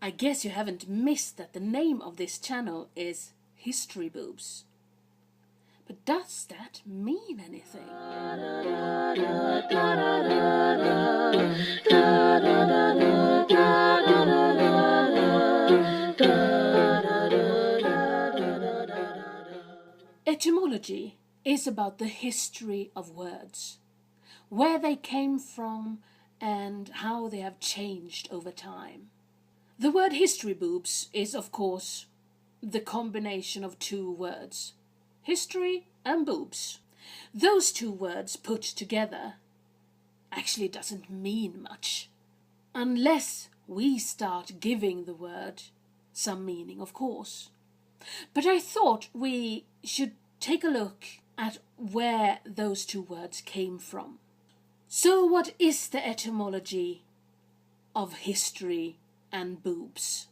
I guess you haven't missed that the name of this channel is History Boobs. But does that mean anything? Etymology is about the history of words, where they came from and how they have changed over time. The word history boobs is, of course, the combination of two words, history and boobs. Those two words put together actually doesn't mean much, unless we start giving the word some meaning, of course. But I thought we should take a look at where those two words came from. So what is the etymology of history and boobs?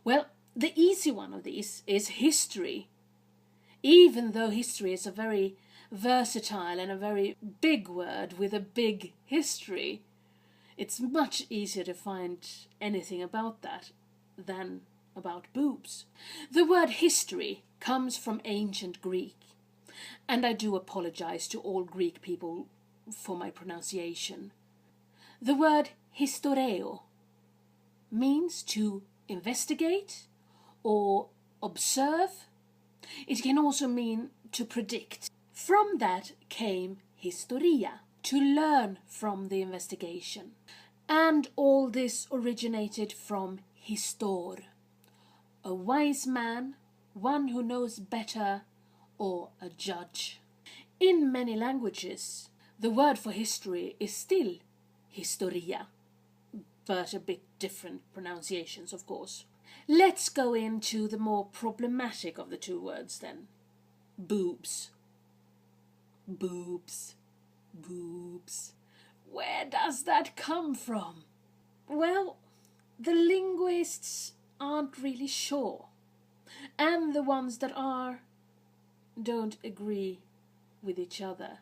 Well, the easy one of these is history. Even though history is a very versatile and a very big word with a big history, it's much easier to find anything about that than about boobs. The word history comes from ancient Greek, and I do apologize to all Greek people for my pronunciation. The word historeo means to investigate or observe. It can also mean to predict. From that came historia, to learn from the investigation. And all this originated from histor, a wise man, one who knows better, or a judge. In many languages, the word for history is still historia, but a bit different pronunciations, of course. Let's go into the more problematic of the two words then. Boobs. Boobs. Boobs. Where does that come from? Well, the linguists aren't really sure. And the ones that are don't agree with each other.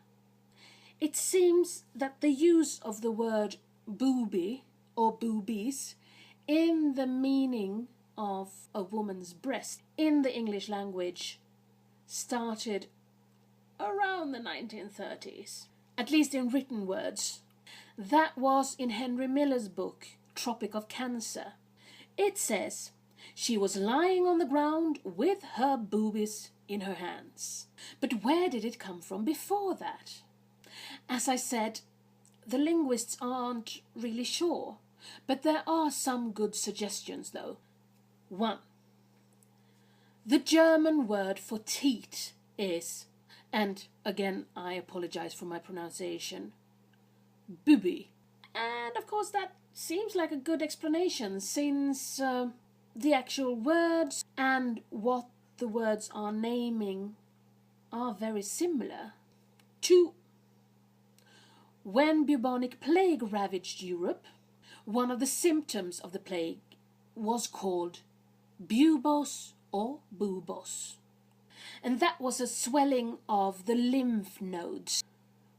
It seems that the use of the word booby or boobies in the meaning of a woman's breast in the English language started around the 1930s, at least in written words. That was in Henry Miller's book, Tropic of Cancer. It says, "She was lying on the ground with her boobies in her hands." But where did it come from before that? As I said, the linguists aren't really sure, but there are some good suggestions though. 1. The German word for teat is, and again I apologize for my pronunciation, Bubi. And of course that seems like a good explanation since the actual words and what the words are naming are very similar. 2. When bubonic plague ravaged Europe, one of the symptoms of the plague was called bubos or bubos. And that was a swelling of the lymph nodes.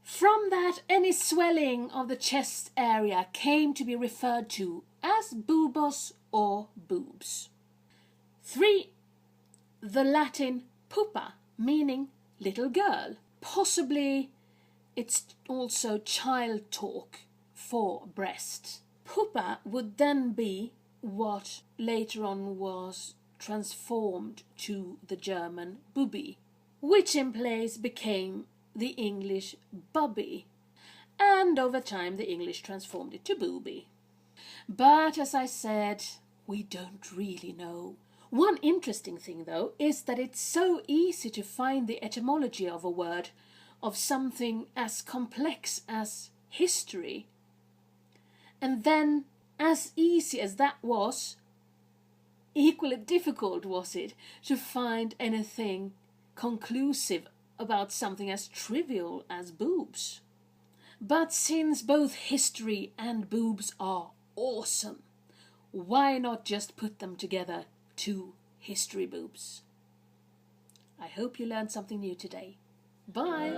From that, any swelling of the chest area came to be referred to as bubos or boobs. 3. The Latin pupa, meaning little girl. Possibly it's also child talk for breast. Pupa would then be what later on was transformed to the German bubi, which in place became the English bubby, and over time the English transformed it to booby. But as I said, we don't really know. One interesting thing though is that it's so easy to find the etymology of a word, of something as complex as history. And then, as easy as that was, equally difficult was it to find anything conclusive about something as trivial as boobs. But since both history and boobs are awesome, why not just put them together to history boobs? I hope you learned something new today. Bye!